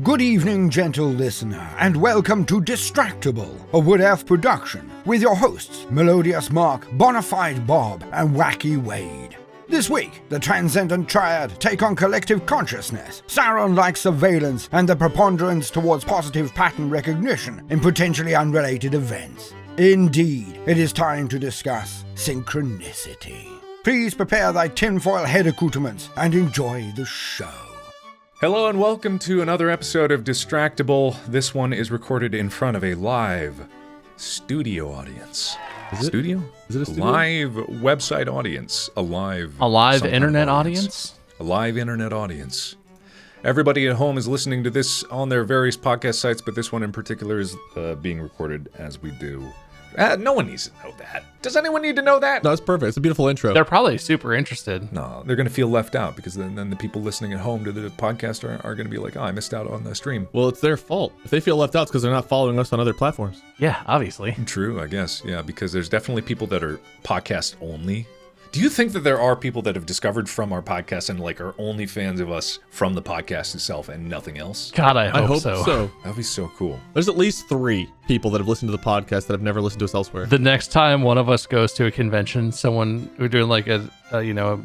Good evening, gentle listener, and welcome to Distractible, a Wood Elf production, with your hosts, Melodious Mark, Bonafide Bob, and Wacky Wade. This week, the Transcendent Triad take on collective consciousness, Sauron-like surveillance, and the preponderance towards positive pattern recognition in potentially unrelated events. Indeed, it is time to discuss Synchronicity. Please prepare thy tinfoil head accoutrements and enjoy the show. Hello and welcome to another episode of Distractible. This one is recorded in front of a live studio audience. Is it? Studio? Is it a studio? Live website audience. A live internet audience? A live internet audience. Everybody at home is listening to this on their various podcast sites, but this one in particular is being recorded as we do. No one needs to know that. Does anyone need to know that? No, it's perfect. It's a beautiful intro. They're probably super interested. No, they're going to feel left out because then the people listening at home to the podcast are going to be like, oh, I missed out on the stream. Well, it's their fault. If they feel left out, it's because they're not following us on other platforms. Yeah, obviously. True, I guess. Yeah, because there's definitely people that are podcast only. Do you think that there are people that have discovered from our podcast and like are only fans of us from the podcast itself and nothing else? God, I hope so. That'd be so cool. There's at least 3 people that have listened to the podcast that have never listened to us elsewhere. The next time one of us goes to a convention, we're doing like a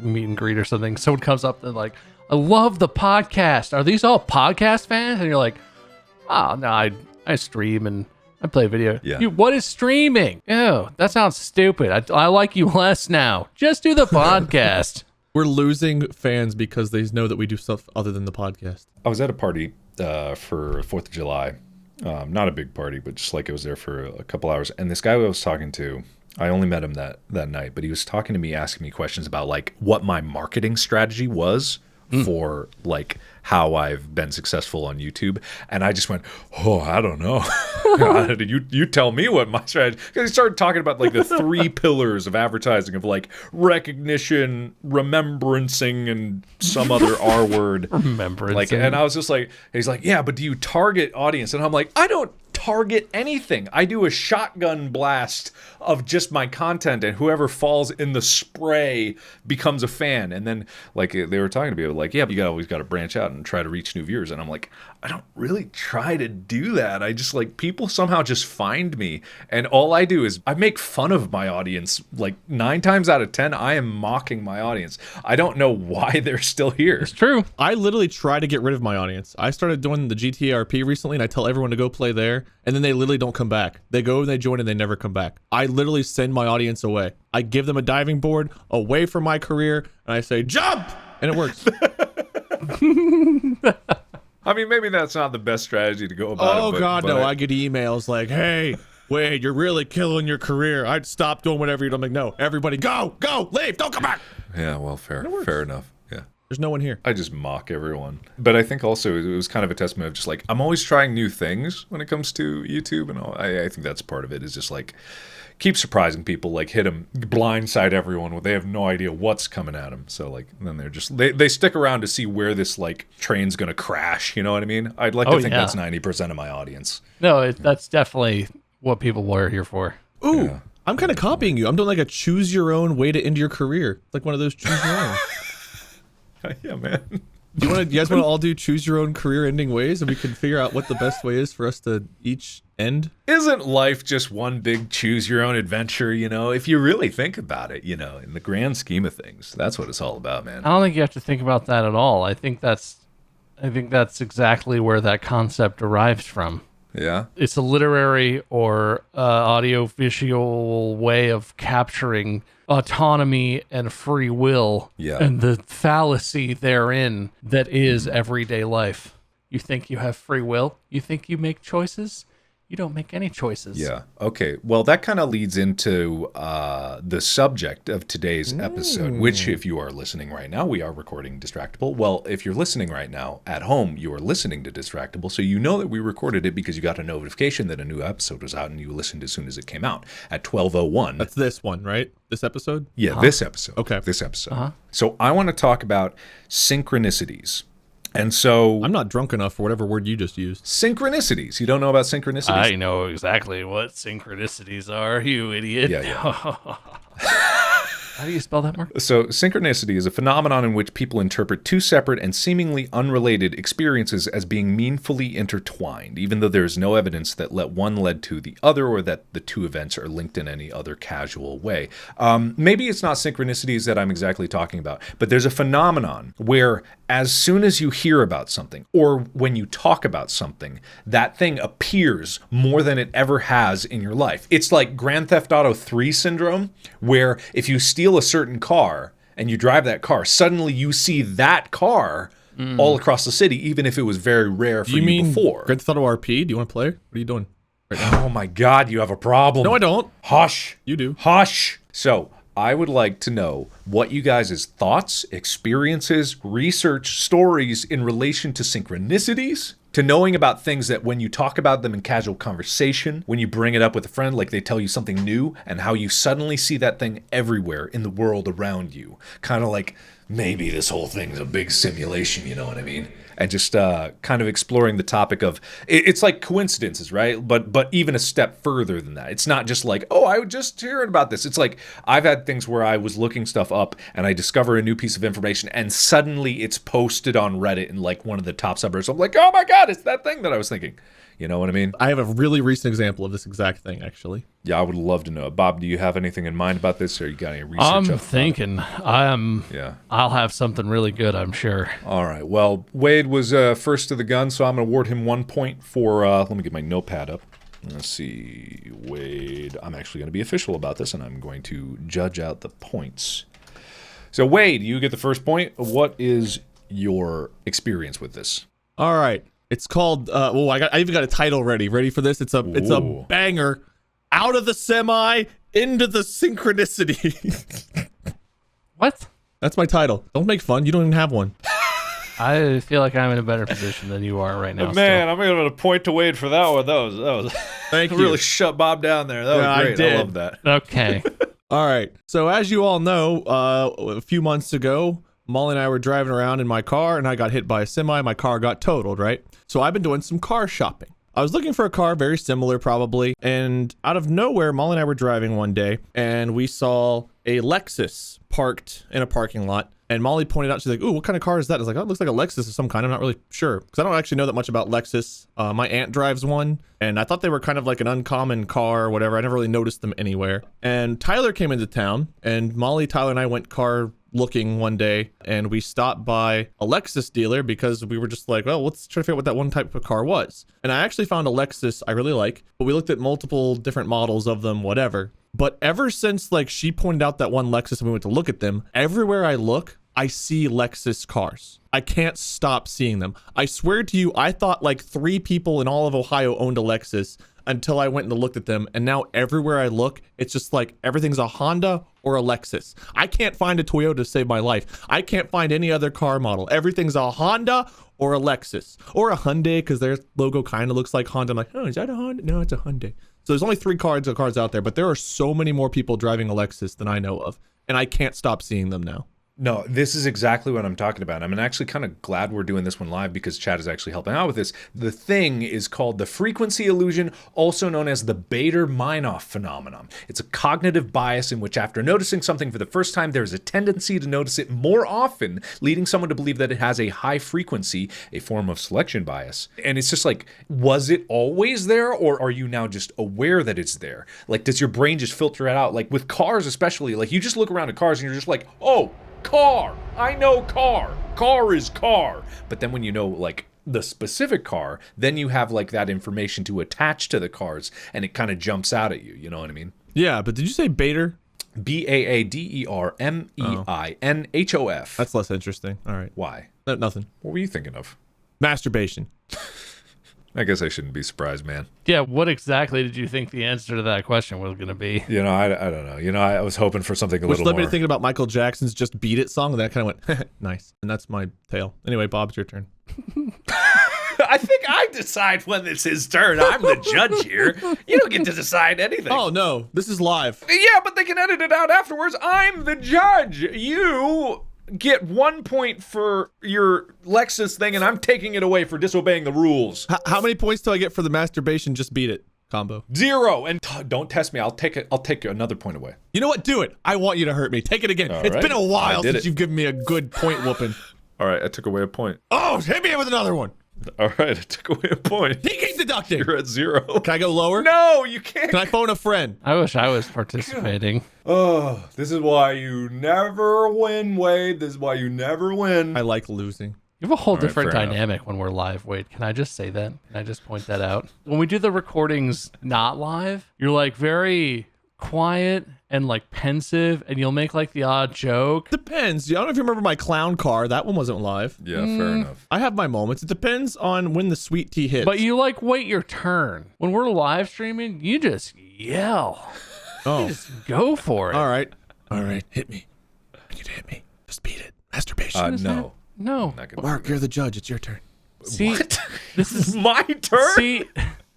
meet and greet or something, someone comes up and like, I love the podcast. Are these all podcast fans? And you're like, oh, no, I stream and I play video. Yeah. What is streaming? Ew, that sounds stupid. I like you less now. Just do the podcast. We're losing fans because they know that we do stuff other than the podcast. I was at a party for 4th of July. Not a big party, but just like I was there for a couple hours. And this guy I was talking to, I only met him that night, but he was talking to me, asking me questions about like what my marketing strategy was for like how I've been successful on YouTube. And I just went, oh, I don't know. you tell me what my strategy, because he started talking about like the 3 pillars of advertising of like recognition, remembrancing, and some other R word. Remembrance. Like, and I was just like, he's like, yeah, but do you target audience? And I'm like, I don't target anything. I do a shotgun blast of just my content, and whoever falls in the spray becomes a fan. And then like they were talking to me like, yeah, but you always got to branch out and try to reach new viewers. And I'm like, I don't really try to do that. I just like, people somehow just find me, and all I do is I make fun of my audience. Like 9 times out of 10, I am mocking my audience. I don't know why they're still here. It's true. I literally try to get rid of my audience. I started doing the GTRP recently, and I tell everyone to go play there, and then they literally don't come back. They go and they join and they never come back. I literally send my audience away. I give them a diving board away from my career, and I say, jump! And it works. I mean, maybe that's not the best strategy to go about it. Oh, God, no. I get emails like, hey, Wade, you're really killing your career. I'd stop doing whatever you do. I'm like, no, everybody, go, leave, don't come back. Yeah, well, fair enough. Yeah. There's no one here. I just mock everyone. But I think also it was kind of a testament of just like, I'm always trying new things when it comes to YouTube. And I think that's part of it, is just like, keep surprising people, like hit them, blindside everyone when they have no idea what's coming at them. So like, then they're just, they stick around to see where this like train's going to crash. You know what I mean? I'd like to think that's 90% of my audience. No, that's definitely what people were here for. Ooh, Yeah. I'm kind of copying you. I'm doing like a choose your own way to end your career. Like one of those choose your own. Yeah, man. You guys want to all do choose your own career ending ways, and we can figure out what the best way is for us to each end? Isn't life just one big choose your own adventure, you know? If you really think about it, you know, in the grand scheme of things, that's what it's all about, man. I don't think you have to think about that at all. I think that's exactly where that concept derives from. Yeah. It's a literary or audio-visual way of capturing autonomy and free will, and the fallacy therein that is everyday life. You think you have free will? You think you make choices? You don't make any choices. Yeah. Okay. Well, that kind of leads into the subject of today's episode, which, if you are listening right now, we are recording Distractible. Well, if you're listening right now at home, you are listening to Distractible. So you know that we recorded it because you got a notification that a new episode was out and you listened as soon as it came out at 12:01. That's this one, right? This episode? Yeah, this episode. Okay. This episode. So I want to talk about synchronicities. And so I'm not drunk enough for whatever word you just used. Synchronicities. You don't know about synchronicities? I know exactly what synchronicities are, you idiot. Yeah. How do you spell that, Mark? So, synchronicity is a phenomenon in which people interpret two separate and seemingly unrelated experiences as being meaningfully intertwined, even though there is no evidence that one led to the other or that the two events are linked in any other casual way. Maybe it's not synchronicities that I'm exactly talking about, but there's a phenomenon where as soon as you hear about something or when you talk about something, that thing appears more than it ever has in your life. It's like Grand Theft Auto 3 syndrome, where if you steal a certain car and you drive that car, suddenly you see that car all across the city, even if it was very rare for you before. Grand Theft Auto RP? Do you want to play? What are you doing right now? Oh my God, you have a problem. No, I don't. Hush. You do. Hush. So I would like to know what you guys' thoughts, experiences, research, stories in relation to synchronicities, to knowing about things that when you talk about them in casual conversation, when you bring it up with a friend, like they tell you something new, and how you suddenly see that thing everywhere in the world around you. Kind of like, maybe this whole thing's a big simulation, you know what I mean? And just kind of exploring the topic of, it's like coincidences, right? But even a step further than that. It's not just like, oh, I was just hearing about this. It's like, I've had things where I was looking stuff up and I discover a new piece of information and suddenly it's posted on Reddit in like one of the top subreddits. I'm like, oh my God, it's that thing that I was thinking. You know what I mean? I have a really recent example of this exact thing, actually. Yeah, I would love to know. Bob, do you have anything in mind about this, or you got any research? I'm thinking. I'll have something really good, I'm sure. All right. Well, Wade was first to the gun, so I'm going to award him 1 point for, let me get my notepad up. Let's see. Wade, I'm actually going to be official about this, and I'm going to judge out the points. So, Wade, you get the first point. What is your experience with this? All right. It's called, I even got a title ready. Ready for this? It's a banger. Out of the semi, into the synchronicity. What? That's my title. Don't make fun. You don't even have one. I feel like I'm in a better position than you are right now. Man, I'm going to point to Wade for that one. That was Thank you. Really shut Bob down there. That was great. I did. I love that. Okay. All right. So as you all know, a few months ago, Molly and I were driving around in my car and I got hit by a semi. My car got totaled, right? So I've been doing some car shopping. I was looking for a car very similar probably. And out of nowhere, Molly and I were driving one day and we saw a Lexus parked in a parking lot. And Molly pointed out, she's like, ooh, what kind of car is that? I was like, oh, it looks like a Lexus of some kind. I'm not really sure. Because I don't actually know that much about Lexus. My aunt drives one. And I thought they were kind of like an uncommon car or whatever. I never really noticed them anywhere. And Tyler came into town. And Molly, Tyler, and I went car looking one day. And we stopped by a Lexus dealer because we were just like, well, let's try to figure out what that one type of car was. And I actually found a Lexus I really like. But we looked at multiple different models of them, whatever. But ever since like she pointed out that one Lexus and we went to look at them, everywhere I look, I see Lexus cars. I can't stop seeing them. I swear to you, I thought like 3 people in all of Ohio owned a Lexus until I went and looked at them. And now everywhere I look, it's just like everything's a Honda or a Lexus. I can't find a Toyota to save my life. I can't find any other car model. Everything's a Honda or a Lexus or a Hyundai because their logo kind of looks like Honda. I'm like, oh, is that a Honda? No, it's a Hyundai. So there's only 3 cars out there, but there are so many more people driving a Lexus than I know of. And I can't stop seeing them now. No, this is exactly what I'm talking about. I'm actually kind of glad we're doing this one live because Chad is actually helping out with this. The thing is called the frequency illusion, also known as the Bader-Meinhof phenomenon. It's a cognitive bias in which after noticing something for the first time, there's a tendency to notice it more often, leading someone to believe that it has a high frequency, a form of selection bias. And it's just like, was it always there, or are you now just aware that it's there? Like, does your brain just filter it out? Like with cars especially, like you just look around at cars and you're just like, oh, car. I know car. Car is car. But then when you know like the specific car, then you have like that information to attach to the cars and it kind of jumps out at you. You know what I mean? Yeah, but did you say Bader? Badermeinhof. That's less interesting. All right. Why? Nothing. What were you thinking of? Masturbation. I guess I shouldn't be surprised, man. Yeah, what exactly did you think the answer to that question was going to be? You know, I don't know. You know, I was hoping for something a little more. Which led me to thinking about Michael Jackson's Just Beat It song, and that kind of went, nice. And that's my tale. Anyway, Bob, it's your turn. I think I decide when it's his turn. I'm the judge here. You don't get to decide anything. Oh, no. This is live. Yeah, but they can edit it out afterwards. I'm the judge. You get 1 point for your Lexus thing, and I'm taking it away for disobeying the rules. How many points do I get for the masturbation? Just beat it. combo. 0. And don't test me. I'll take another point away. You know what? Do it. I want you to hurt me. Take it again. It's right. been a while since it. you've given me a good point whooping. All right, I took away a point. Oh, hit me with another one. All right, I took away a point. He keeps deducting. You're at 0. Can I go lower? No, you can't. Can I phone a friend? I wish I was participating. Oh, this is why you never win, Wade. This is why you never win. I like losing. You have a whole right, different fair dynamic when we're live, Wade. Can I just say that? Can I just point that out? When we do the recordings not live, you're like very quiet and like pensive, and you'll make like the odd joke. Depends. I don't know if you remember my clown car. That one wasn't live. Yeah, fair enough. I have my moments. It depends on when the sweet tea hits. But you like wait your turn. When we're live streaming, you just yell. oh, Just go for it. all right. All right. Hit me. I need you to hit me. Just beat it. Masturbation. No. No. Not gonna Mark, you're the judge. It's your turn. See, What? this is My turn? See,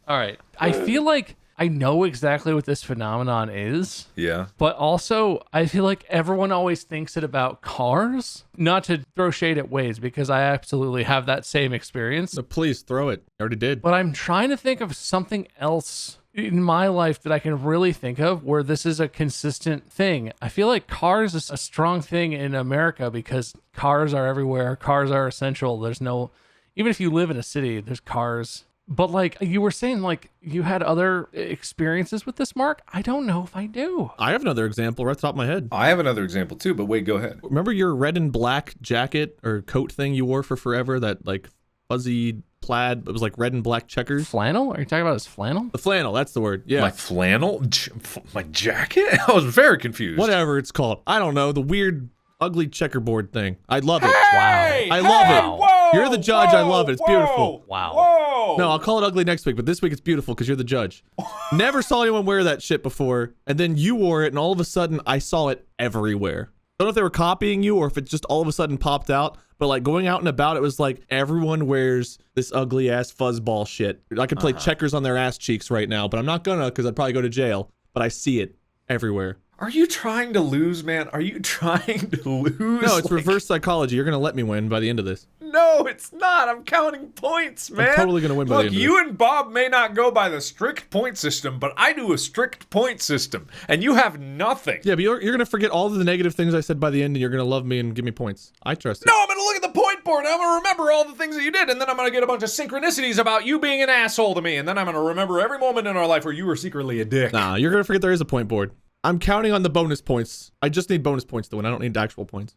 all right. I feel like I know exactly what this phenomenon is, Yeah. but also I feel like everyone always thinks it about cars. Not to throw shade at Waze, because I absolutely have that same experience. So please throw it. I already did. But I'm trying to think of something else in my life that I can really think of where this is a consistent thing. I feel like cars is a strong thing in America because cars are everywhere. Cars are essential. There's no, even if you live in a city, there's cars. But like you were saying, like you had other experiences with this, Mark. I don't know if I do. I have another example right off the top of my head. I have another example too, but wait, go ahead. Remember your red and black jacket or coat thing you wore for forever? That like fuzzy plaid. It was like red and black checkers. Flannel? Are you talking about his flannel? The flannel. That's the word. Yeah. My flannel? My jacket? I was very confused. Whatever it's called. I don't know. The weird, ugly checkerboard thing. I love it. Hey! I love it. Whoa! You're the judge. I love it. It's beautiful. Wow. Whoa! No, I'll call it ugly next week, but this week it's beautiful because you're the judge. Never saw anyone wear that shit before, and then you wore it, and all of a sudden I saw it everywhere. I don't know if they were copying you or if it just all of a sudden popped out, but like going out and about, it was like everyone wears this ugly ass fuzzball shit. I could play checkers on their ass cheeks right now, but I'm not gonna because I'd probably go to jail. But I see it everywhere. Are you trying to lose, man? Are you trying to lose? No, it's reverse psychology. You're gonna let me win by the end of this. No, it's not. I'm counting points, man. I'm totally gonna win by the Look, end of you and Bob may not go by the strict point system, but I do a strict point system, and you have nothing. Yeah, but you're gonna forget all of the negative things I said by the end, and you're gonna love me and give me points. I trust you. No, I'm gonna look at the point board, and I'm gonna remember all the things that you did, and then I'm gonna get a bunch of synchronicities about you being an asshole to me, and then I'm gonna remember every moment in our life where you were secretly a dick. Nah, you're gonna forget there is a point board. I'm counting on the bonus points. I just need bonus points to win. I don't need actual points.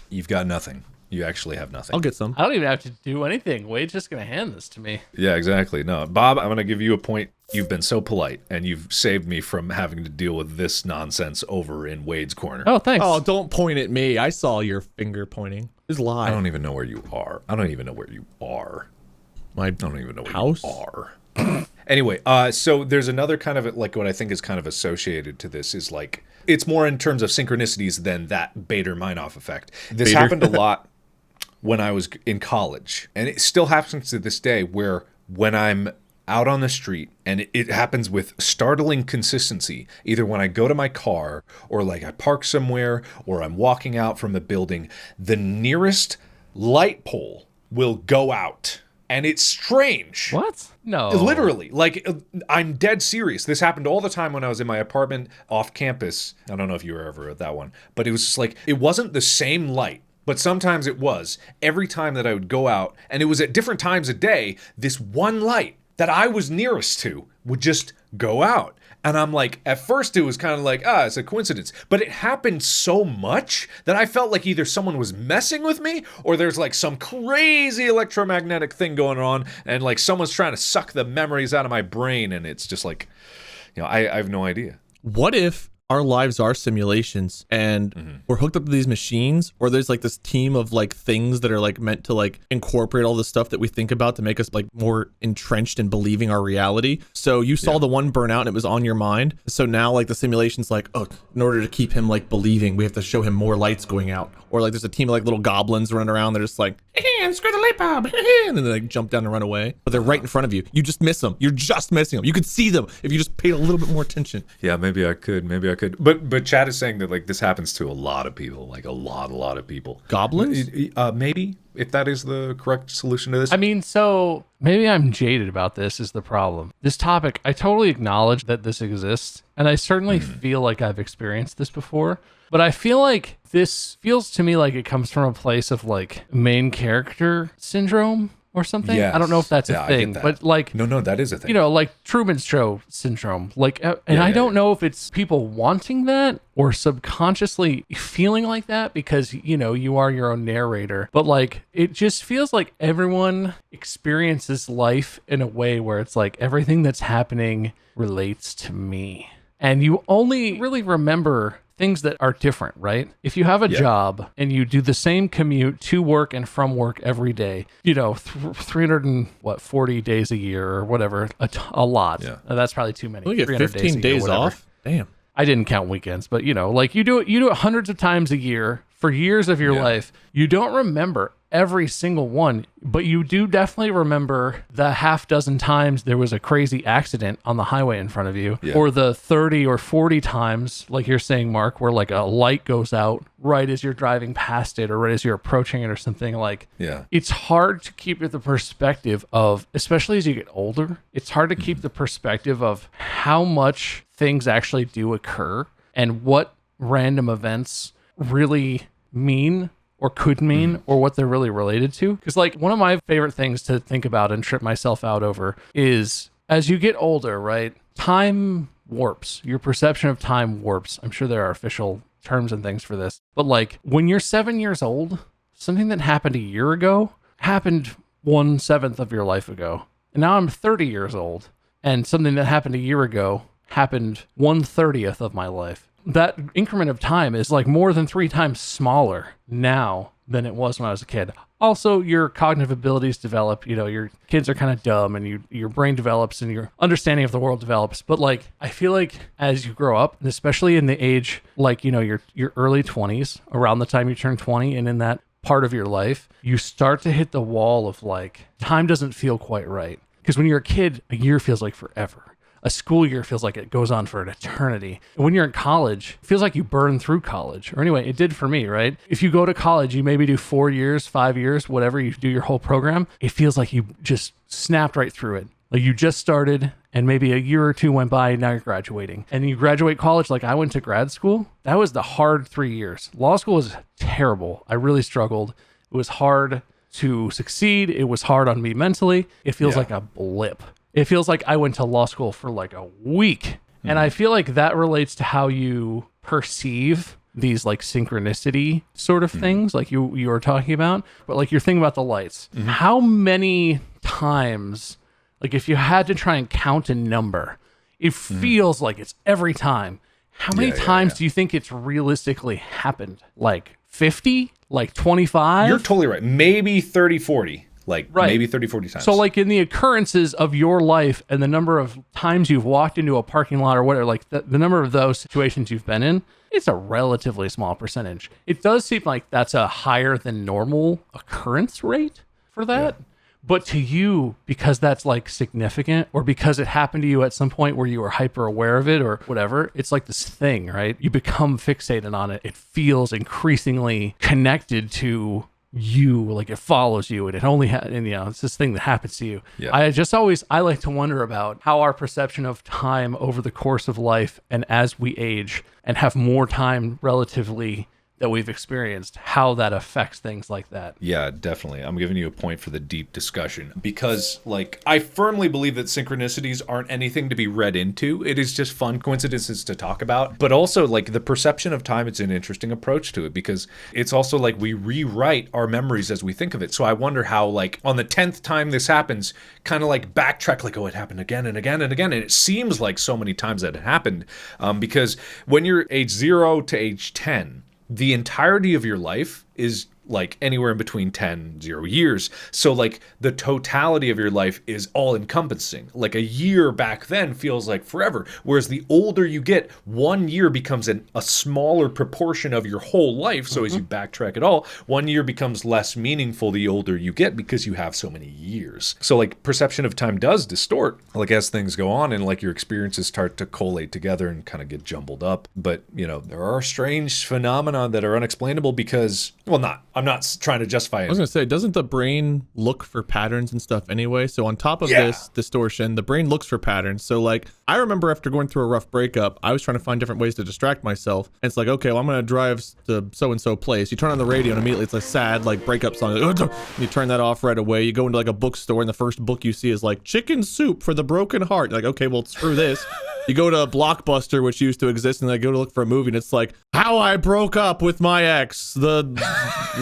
You've got nothing. You actually have nothing. I'll get some. I don't even have to do anything. Wade's just going to hand this to me. Yeah, exactly. No, Bob, I'm going to give you a point. You've been so polite, and you've saved me from having to deal with this nonsense over in Wade's corner. Oh, thanks. Oh, don't point at me. I saw your finger pointing. Just lie. I don't even know where you are. I don't even know where you are. My I don't even know where house? you are. Anyway, so there's another kind of like what I think is kind of associated to this is like it's more in terms of synchronicities than that Bader-Meinhof effect. This happened a lot when I was in college, and it still happens to this day where when I'm out on the street, and it happens with startling consistency, either when I go to my car or like I park somewhere or I'm walking out from a building, the nearest light pole will go out. And it's strange. What? No. Literally. Like, I'm dead serious. This happened all the time when I was in my apartment off campus. I don't know if you were ever at that one. But it was just like, it wasn't the same light. But sometimes it was. Every time that I would go out, and it was at different times a day, this one light that I was nearest to would just go out. And I'm like, at first it was kind of like, it's a coincidence. But it happened so much that I felt like either someone was messing with me or there's like some crazy electromagnetic thing going on and like someone's trying to suck the memories out of my brain. And it's just like, I have no idea. What if our lives are simulations and we're hooked up to these machines, or there's like this team of like things that are like meant to like incorporate all the stuff that we think about to make us like more entrenched in believing our reality. So you saw the one burn out and it was on your mind. So now like the simulation's like, oh, in order to keep him like believing, we have to show him more lights going out. Or like there's a team of like little goblins running around. They're just like, screw the light bulb. And then they like jump down and run away. But they're right in front of you. You just miss them. You're just missing them. You could see them if you just paid a little bit more attention. Yeah, maybe I could could. But Chad is saying that like this happens to a lot of people, like a lot of people. Goblins? Maybe, if that is the correct solution to this. I mean, so maybe I'm jaded about this is the problem. This topic, I totally acknowledge that this exists, and I certainly feel like I've experienced this before. But I feel like this feels to me like it comes from a place of like main character syndrome or something. Yes. I don't know if that's Yeah, a I get thing, that. but like, No, that is a thing. you know, like Truman Show syndrome. Like, and I don't know if it's people wanting that or subconsciously feeling like that because, you know, you are your own narrator. But like, it just feels like everyone experiences life in a way where it's like everything that's happening relates to me. And you only really remember things that are different, right? If you have a job and you do the same commute to work and from work every day, you know, 340 days a year or whatever, a lot. Yeah. That's probably too many. We get 300 15 a year, days whatever. off? Damn. I didn't count weekends, but you know, like you do it hundreds of times a year for years of your life. You don't remember every single one, but you do definitely remember the half dozen times there was a crazy accident on the highway in front of you, or the 30 or 40 times, like you're saying, Mark, where like a light goes out right as you're driving past it or right as you're approaching it or something. Like, it's hard to keep the perspective of, especially as you get older, it's hard to keep the perspective of how much things actually do occur and what random events really mean or could mean or what they're really related to. Because like one of my favorite things to think about and trip myself out over is as you get older, right? Time warps. Your perception of time warps. I'm sure there are official terms and things for this. But like when you're 7 years old, something that happened a year ago happened 1/7 of your life ago. And now I'm 30 years old and something that happened a year ago happened 1/30 of my life. That increment of time is like more than 3 times smaller now than it was when I was a kid. Also, your cognitive abilities develop, you know, your kids are kind of dumb and your brain develops and your understanding of the world develops. But like, I feel like as you grow up, and especially in the age, like, you know, your early 20s, around the time you turn 20 and in that part of your life, you start to hit the wall of like, time doesn't feel quite right. Because when you're a kid, a year feels like forever. A school year feels like it goes on for an eternity. And when you're in college, it feels like you burn through college. Or anyway, it did for me, right? If you go to college, you maybe do 4 years, 5 years, whatever, you do your whole program. It feels like you just snapped right through it. Like you just started and maybe a year or two went by and now you're graduating. And you graduate college like I went to grad school. That was the hard 3 years. Law school was terrible. I really struggled. It was hard to succeed. It was hard on me mentally. It feels like a blip. It feels like I went to law school for like a week. And I feel like that relates to how you perceive these like synchronicity sort of things like you were talking about. But like you're thinking about the lights. How many times, like if you had to try and count a number, it feels like it's every time. How many times do you think it's realistically happened? Like 50? Like 25? You're totally right. Maybe 30, 40. Like maybe 30, 40 times. So like in the occurrences of your life and the number of times you've walked into a parking lot or whatever, like the number of those situations you've been in, it's a relatively small percentage. It does seem like that's a higher than normal occurrence rate for that. Yeah. But to you, because that's like significant or because it happened to you at some point where you were hyper aware of it or whatever, it's like this thing, right? You become fixated on it. It feels increasingly connected to you, like it follows you and it only and you know it's this thing that happens to you. I like to wonder about how our perception of time over the course of life and as we age and have more time relatively that we've experienced, how that affects things like that. Yeah, definitely. I'm giving you a point for the deep discussion because, like, I firmly believe that synchronicities aren't anything to be read into. It is just fun coincidences to talk about. But also, like, the perception of time, it's an interesting approach to it because it's also like we rewrite our memories as we think of it. So I wonder how, like, on the 10th time this happens, kind of like backtrack, like, oh, it happened again and again and again. And it seems like so many times that it happened because when you're age 0 to age 10, the entirety of your life is like anywhere in between 0 years. So like the totality of your life is all encompassing. Like a year back then feels like forever. Whereas the older you get, 1 year becomes a smaller proportion of your whole life. So as you backtrack it all, 1 year becomes less meaningful the older you get because you have so many years. So like perception of time does distort, like as things go on and like your experiences start to collate together and kind of get jumbled up. But you know, there are strange phenomena that are unexplainable because, well, I'm not trying to justify it. I was going to say, doesn't the brain look for patterns and stuff anyway? So on top of this distortion, the brain looks for patterns. So like, I remember after going through a rough breakup, I was trying to find different ways to distract myself. And it's like, okay, well, I'm going to drive to so-and-so place. You turn on the radio and immediately it's a sad like breakup song. Like, and you turn that off right away. You go into like a bookstore and the first book you see is like Chicken Soup for the Broken Heart. You're like, okay, well, screw this. You go to a Blockbuster, which used to exist, and I go to look for a movie, and it's like, How I Broke Up with My Ex, the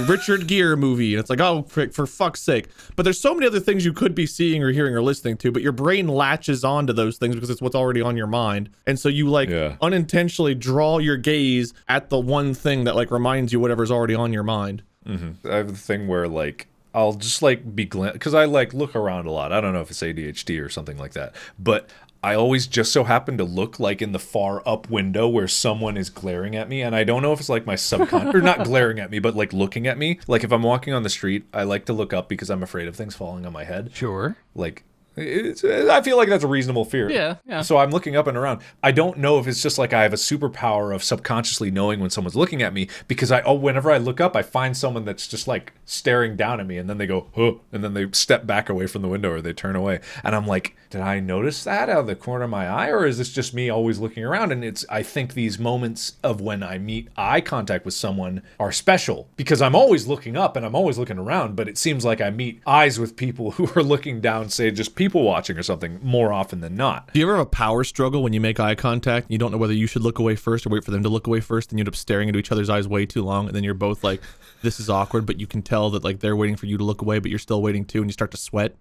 Richard Gere movie. And it's like, oh, for fuck's sake. But there's so many other things you could be seeing or hearing or listening to, but your brain latches onto those things because it's what's already on your mind. And so you like unintentionally draw your gaze at the one thing that like reminds you whatever's already on your mind. I have the thing where like, I'll just like be because I like look around a lot. I don't know if it's ADHD or something like that, but I always just so happen to look like in the far up window where someone is glaring at me. And I don't know if it's like my subconscious, or not glaring at me, but like looking at me. Like if I'm walking on the street, I like to look up because I'm afraid of things falling on my head. Sure. Like, I feel like that's a reasonable fear. Yeah. So I'm looking up and around. I don't know if it's just like I have a superpower of subconsciously knowing when someone's looking at me because whenever I look up, I find someone that's just like staring down at me and then they go, huh, and then they step back away from the window or they turn away. And I'm like, did I notice that out of the corner of my eye or is this just me always looking around? And I think these moments of when I meet eye contact with someone are special because I'm always looking up and I'm always looking around, but it seems like I meet eyes with people who are looking down, say just people watching or something more often than not. Do you ever have a power struggle when you make eye contact and you don't know whether you should look away first or wait for them to look away first and you end up staring into each other's eyes way too long and then you're both like, this is awkward, but you can tell that like they're waiting for you to look away but you're still waiting too and you start to sweat?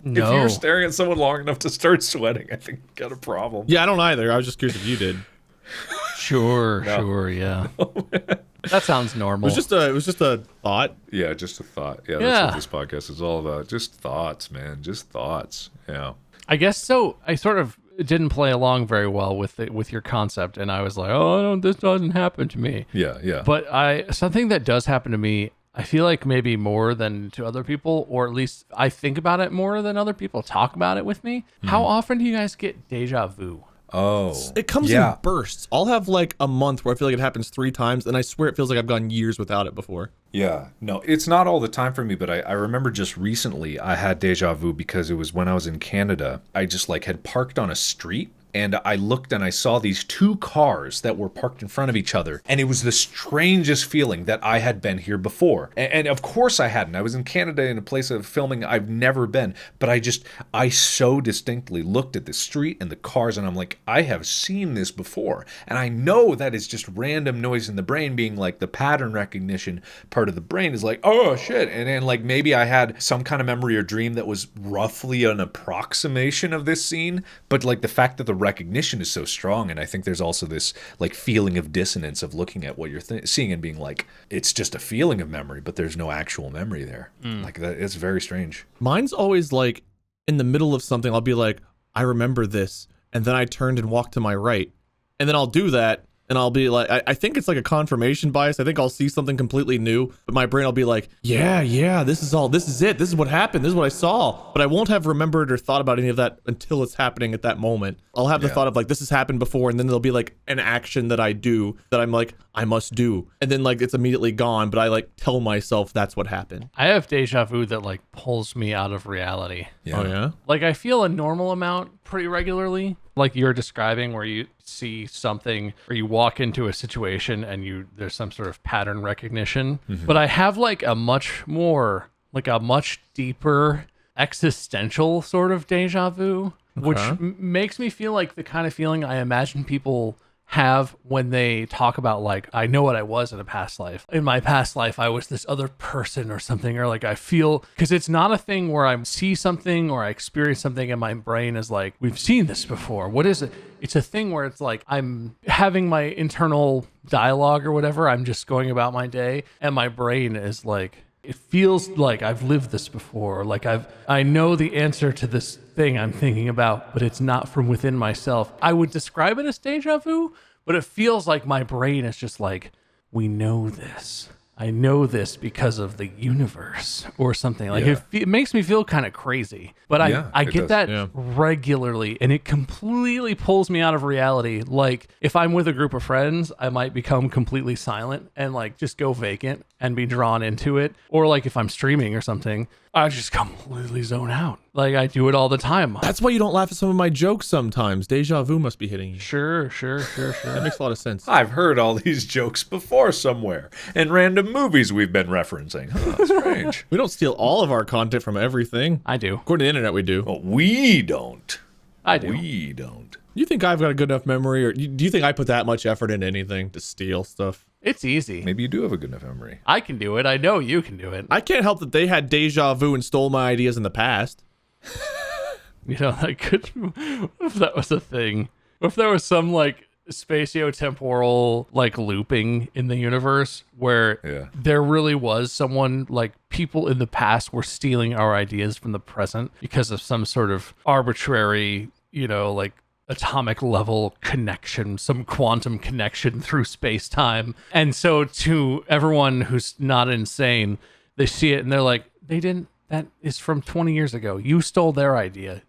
No. If you're staring at someone long enough to start sweating, I think you got a problem. Yeah, I don't either. I was just curious if you did. Sure, yeah. That sounds normal. It was just a thought. Yeah, just a thought. Yeah, that's what this podcast is all about. Just thoughts, man. Just thoughts. Yeah. I guess so. I sort of didn't play along very well with your concept, and I was like, "Oh, no, this doesn't happen to me." Yeah. But something that does happen to me, I feel like maybe more than to other people, or at least I think about it more than other people talk about it with me. How often do you guys get deja vu? Oh, it comes in bursts. I'll have like a month where I feel like it happens 3 times, and I swear it feels like I've gone years without it before. Yeah, no, it's not all the time for me, but I remember just recently I had deja vu because it was when I was in Canada. I just like had parked on a street. And I looked and I saw these 2 cars that were parked in front of each other. And it was the strangest feeling that I had been here before. And of course I hadn't. I was in Canada in a place of filming I've never been. But I so distinctly looked at the street and the cars and I'm like, I have seen this before. And I know that is just random noise in the brain being like the pattern recognition part of the brain is like, oh shit. And then like maybe I had some kind of memory or dream that was roughly an approximation of this scene. But like the fact that the recognition is so strong, and I think there's also this like feeling of dissonance of looking at what you're seeing and being like, it's just a feeling of memory, but there's no actual memory there. Like that, it's very strange. Mine's always like in the middle of something. I'll be like, I remember this, and then I turned and walked to my right, and then I'll do that. And I'll be like, I think it's like a confirmation bias. I think I'll see something completely new, but my brain will be like, yeah, this is it. This is what happened. This is what I saw. But I won't have remembered or thought about any of that until it's happening at that moment. I'll have the thought of like, this has happened before. And then there'll be like an action that I do that I'm like, I must do. And then like, it's immediately gone, but I like tell myself that's what happened. I have deja vu that like pulls me out of reality. Yeah. Oh yeah? Like I feel a normal amount pretty regularly. Like you're describing where you see something or you walk into a situation and there's some sort of pattern recognition. But I have like a much deeper existential sort of deja vu, which makes me feel like the kind of feeling I imagine people have when they talk about like, I know what I was in a past life. In my past life, I was this other person or something, or like I feel, because it's not a thing where I see something or I experience something and my brain is like, we've seen this before. What is it? It's a thing where it's like I'm having my internal dialogue or whatever. I'm just going about my day and my brain is like, it feels like I've lived this before. Like I know the answer to this thing I'm thinking about, but it's not from within myself. I would describe it as deja vu, but it feels like my brain is just like, we know this. I know this because of the universe or something. Like it makes me feel kind of crazy, but I get that regularly, and it completely pulls me out of reality. Like if I'm with a group of friends, I might become completely silent and like just go vacant and be drawn into it. Or like if I'm streaming or something, I just completely zone out. Like I do it all the time. That's why you don't laugh at some of my jokes sometimes. Deja vu must be hitting you. Sure. That makes a lot of sense. I've heard all these jokes before somewhere in random movies we've been referencing. Oh, strange. We don't steal all of our content from everything. I do. According to the internet, we do. Well, we don't. I do. We don't. You think I've got a good enough memory, or do you think I put that much effort into anything to steal stuff? It's easy. Maybe you do have a good enough memory. I can do it. I know you can do it. I can't help that they had deja vu and stole my ideas in the past. You know, that could, if that was a thing, if there was some like spatio-temporal like looping in the universe where there really was someone, like people in the past were stealing our ideas from the present because of some sort of arbitrary, you know, like atomic level connection, some quantum connection through space-time. And so to everyone who's not insane, they see it and they're like, that is from 20 years ago. You stole their idea.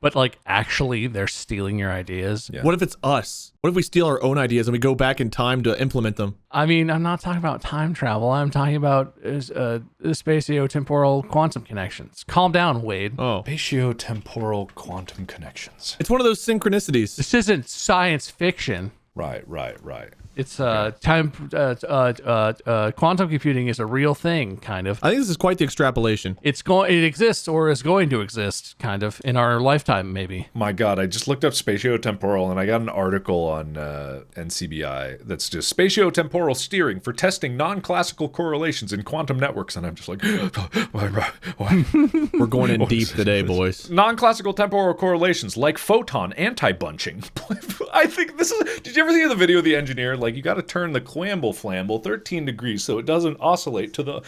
But like actually they're stealing your ideas. What if it's us? What if we steal our own ideas and we go back in time to implement them? I mean, I'm not talking about time travel. I'm talking about spatio-temporal quantum connections. Calm down, Wade. Oh. Spatio-temporal quantum connections. It's one of those synchronicities. This isn't science fiction. Right. It's quantum computing is a real thing, kind of. I think this is quite the extrapolation. It exists or is going to exist, kind of, in our lifetime, maybe. My God, I just looked up spatio-temporal and I got an article on NCBI that's just spatio-temporal steering for testing non-classical correlations in quantum networks, and I'm just like, We're going in deep today, boys. Non-classical temporal correlations like photon anti-bunching. I think this is. Did you ever see the video of the engineer? Like, you got to turn the clamble flamble 13 degrees so it doesn't oscillate to the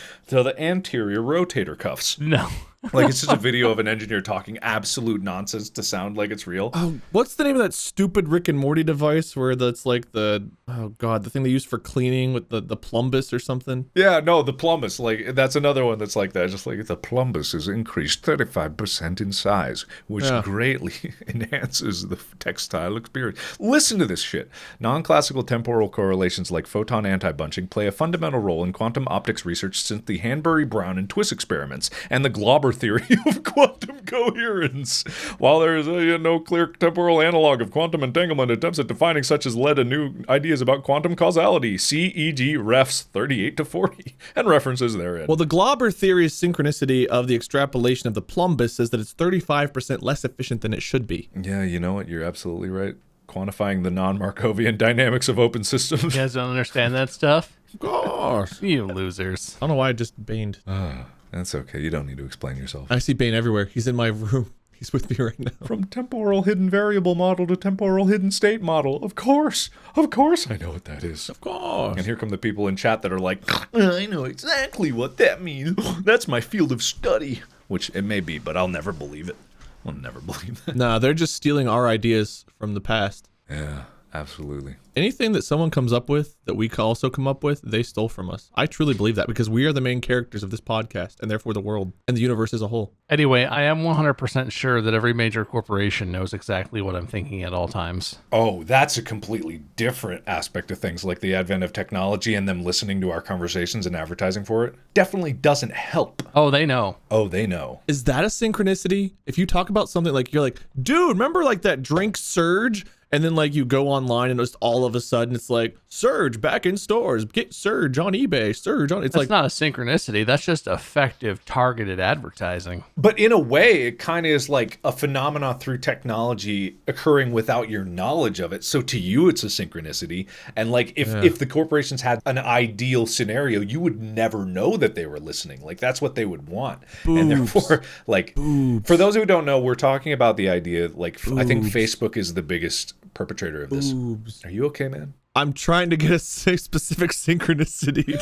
anterior rotator cuffs. No. Like, it's just a video of an engineer talking absolute nonsense to sound like it's real. Oh, what's the name of that stupid Rick and Morty device where that's like the thing they use for cleaning with the plumbus or something? Yeah, no, the plumbus. Like, that's another one that's like that. Just like the plumbus is increased 35% in size, which greatly enhances the textile experience. Listen to this shit. Non-classical temporal correlations like photon anti-bunching play a fundamental role in quantum optics research since the Hanbury, Brown, and Twiss experiments and the Glauber theory of quantum coherence. While there is no clear temporal analog of quantum entanglement, attempts at defining such as led to new ideas about quantum causality. See e.g. refs 38 to 40 and references therein. Well, the Glauber theory's synchronicity of the extrapolation of the plumbus says that it's 35% less efficient than it should be. Yeah, you know what? You're absolutely right. Quantifying the non-Markovian dynamics of open systems. You guys don't understand that stuff? Gosh. You losers. I don't know why I just baned. That's okay. You don't need to explain yourself. I see Bane everywhere. He's in my room. He's with me right now. From temporal hidden variable model to temporal hidden state model. Of course I know what that is. Of course. And here come the people in chat that are like, I know exactly what that means. That's my field of study. Which it may be, but I'll never believe it. I'll never believe that. Nah, they're just stealing our ideas from the past. Yeah, absolutely. Anything that someone comes up with that we can also come up with, they stole from us. I truly believe that because we are the main characters of this podcast and therefore the world and the universe as a whole. Anyway, I am 100% sure that every major corporation knows exactly what I'm thinking at all times. Oh, that's a completely different aspect of things, like the advent of technology and them listening to our conversations and advertising for it. Definitely doesn't help. Oh, they know. Oh, they know. Is that a synchronicity? If you talk about something like, you're like, dude, remember like that drink surge? And then like you go online and just all of a sudden it's like Surge back in stores, get Surge on eBay, Surge on. It's That's like not a synchronicity. That's just effective targeted advertising. But in a way, it kind of is like a phenomenon through technology occurring without your knowledge of it. So to you, it's a synchronicity. And like if the corporations had an ideal scenario, you would never know that they were listening. Like that's what they would want. Boobs. And therefore, like for those who don't know, we're talking about the idea. Like I think Boobs. Facebook is the biggest perpetrator of this. Boobs. Are you okay, man? I'm trying to get a specific synchronicity.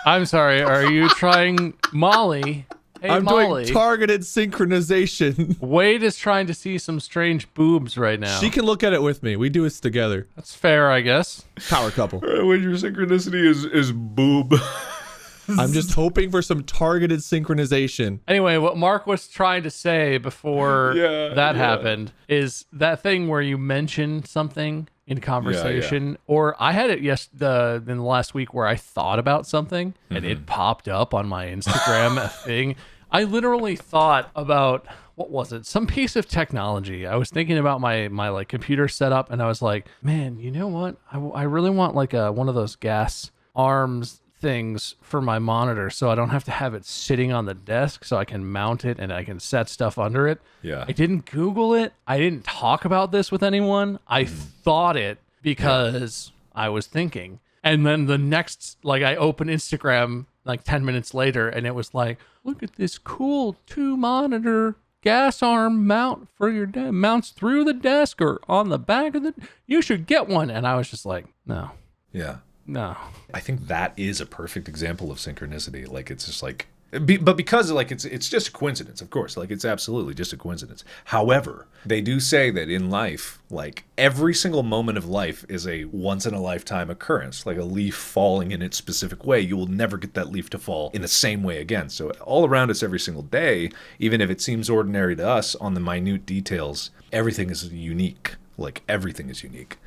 I'm sorry. Are you trying Molly? Hey, I'm Molly. doing targeted synchronization. Wade is trying to see some strange boobs right now. She can look at it with me. We do this together. That's fair, I guess. Power couple. When your synchronicity is boob. I'm just hoping for some targeted synchronization. Anyway, what Mark was trying to say before that happened is that thing where you mention something in conversation, or I had it in the last week where I thought about something and it popped up on my Instagram thing. I literally thought about, what was it? Some piece of technology. I was thinking about my like computer setup, and I was like, man, you know what? I really want like one of those gas arms things for my monitor, so I don't have to have it sitting on the desk, so I can mount it and I can set stuff under it. Yeah. I didn't Google it. I didn't talk about this with anyone. I thought it because I was thinking. And then the next, like, I opened Instagram like 10 minutes later, and it was like, look at this cool 2-monitor gas arm mount for your mounts through the desk or on the back of the. You should get one. And I was just like, no. Yeah. No. I think that is a perfect example of synchronicity. Like it's just like, but because like it's just a coincidence, of course. Like it's absolutely just a coincidence. However, they do say that in life, like every single moment of life is a once in a lifetime occurrence. Like a leaf falling in its specific way, you will never get that leaf to fall in the same way again. So all around us every single day, even if it seems ordinary to us on the minute details, everything is unique. Like everything is unique.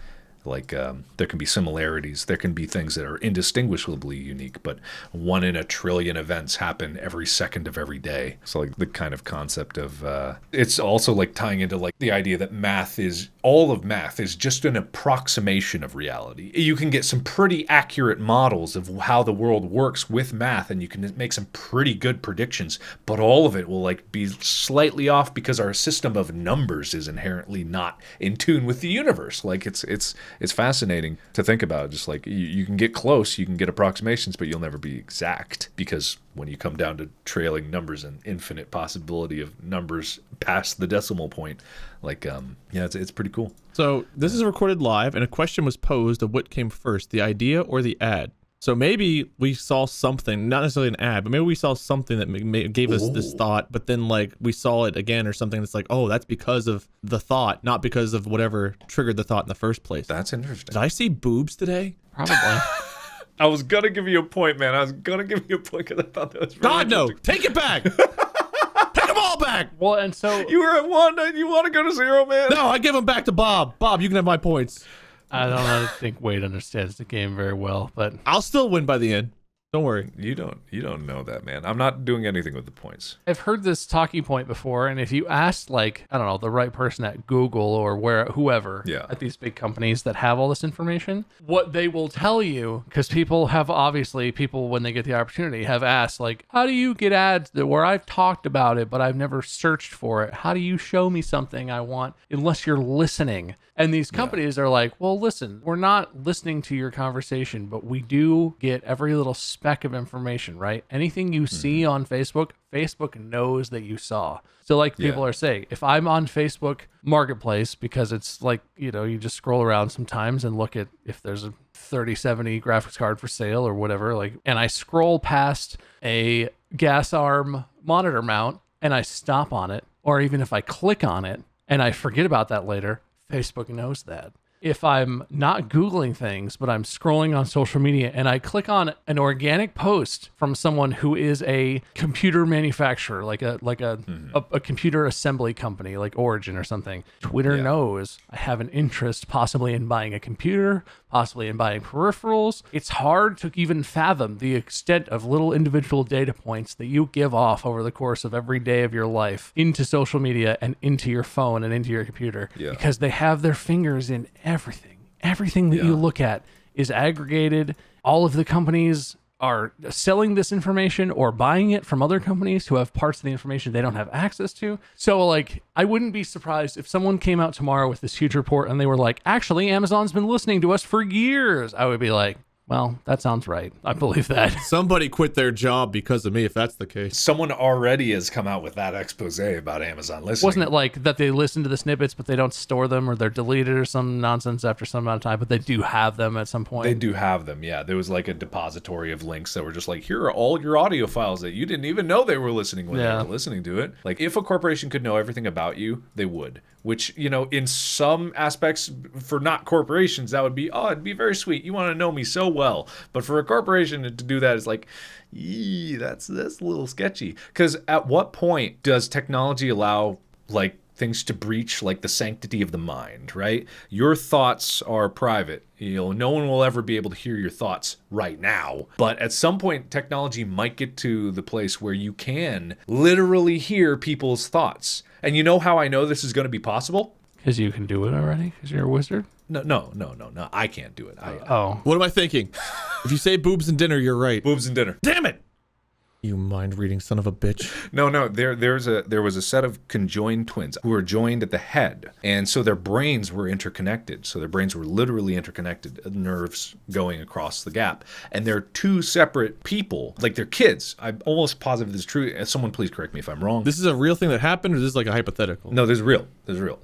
Like there can be similarities, there can be things that are indistinguishably unique, but 1 in a trillion events happen every second of every day. So like the kind of concept of it's also like tying into like the idea that all of math is just an approximation of reality. You can get some pretty accurate models of how the world works with math, and you can make some pretty good predictions, but all of it will like be slightly off because our system of numbers is inherently not in tune with the universe. Like it's fascinating to think about. Just like you can get close, you can get approximations, but you'll never be exact, because when you come down to trailing numbers and infinite possibility of numbers past the decimal point, like it's pretty cool. So this is recorded live, and a question was posed of what came first, the idea or the ad. So maybe we saw something, not necessarily an ad, but maybe we saw something that gave us this thought, but then like we saw it again or something that's like, oh, that's because of the thought, not because of whatever triggered the thought in the first place. That's interesting. Did I see boobs today? Probably. I was gonna give you a point, man. I was gonna give you a point because I thought that was really God, no. Take it back. Take them all back. Well, and so You were at 1 and you want to go to 0, man? No, I give them back to Bob. Bob, you can have my points. I don't think Wade understands the game very well, but I'll still win by the end. Don't worry. You don't know that, man. I'm not doing anything with the points. I've heard this talking point before, and if you asked, like, I don't know, the right person at Google or whoever at these big companies that have all this information, what they will tell you, because people when they get the opportunity have asked, like, how do you get ads where I've talked about it, but I've never searched for it? How do you show me something I want unless you're listening? And these companies are like, well, listen, we're not listening to your conversation, but we do get every little speck of information, right? Anything you see on Facebook, Facebook knows that you saw. So like people are saying, if I'm on Facebook Marketplace, because it's like, you just scroll around sometimes and look at if there's a 3070 graphics card for sale or whatever, like, and I scroll past a gas arm monitor mount and I stop on it, or even if I click on it and I forget about that later, Facebook knows that. if I'm not Googling things, but I'm scrolling on social media and I click on an organic post from someone who is a computer manufacturer, like a computer assembly company like Origin or something, Twitter knows I have an interest possibly in buying a computer, possibly in buying peripherals. It's hard to even fathom the extent of little individual data points that you give off over the course of every day of your life into social media and into your phone and into your computer, because they have their fingers in everything. Everything that you look at is aggregated. All of the companies are selling this information or buying it from other companies who have parts of the information they don't have access to. So like, I wouldn't be surprised if someone came out tomorrow with this huge report and they were like, actually, Amazon's been listening to us for years. I would be like, well, that sounds right. I believe that. Somebody quit their job because of me, if that's the case. Someone already has come out with that expose about Amazon listening. Wasn't it like that they listen to the snippets, but they don't store them, or they're deleted or some nonsense after some amount of time, but they do have them at some point? They do have them, yeah. There was like a depository of links that were just like, here are all your audio files that you didn't even know they were listening when they were listening to it. Like, if a corporation could know everything about you, they would. Which, you know, in some aspects, for not corporations, that would be, oh, it'd be very sweet. You want to know me so well. But for a corporation to do that is like, that's a little sketchy. Because at what point does technology allow, like, things to breach, like, the sanctity of the mind, right? Your thoughts are private. You know, no one will ever be able to hear your thoughts right now. But at some point, technology might get to the place where you can literally hear people's thoughts. And you know how I know this is going to be possible? Because you can do it already? Because you're a wizard? No. I can't do it. What am I thinking? If you say boobs and dinner, you're right. Boobs and dinner. Damn it! You mind-reading son of a bitch. No. There was a set of conjoined twins who were joined at the head, and so their brains were interconnected. So their brains were literally interconnected, nerves going across the gap. And they're two separate people, like they're kids. I'm almost positive this is true. Someone please correct me if I'm wrong. This is a real thing that happened, or is this like a hypothetical? No, there's real.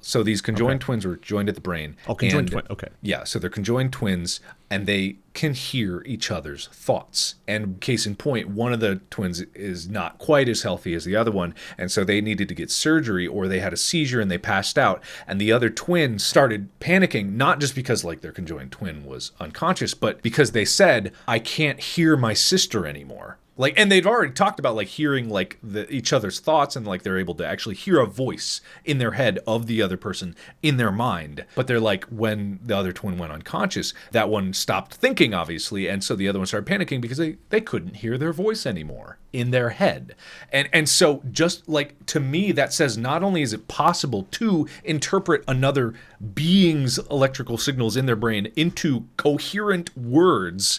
So these conjoined twins were joined at the brain. Oh, conjoined twin. Okay. Yeah, so they're conjoined twins, and they can hear each other's thoughts. And case in point, one of the twins is not quite as healthy as the other one, and so they needed to get surgery, or they had a seizure and they passed out. And the other twin started panicking, not just because like their conjoined twin was unconscious, but because they said, I can't hear my sister anymore. Like, and they'd already talked about like hearing like each other's thoughts, and like they're able to actually hear a voice in their head of the other person in their mind. But they're like, when the other twin went unconscious, that one stopped thinking, obviously, and so the other one started panicking because they couldn't hear their voice anymore in their head. And so just like, to me, that says not only is it possible to interpret another being's electrical signals in their brain into coherent words,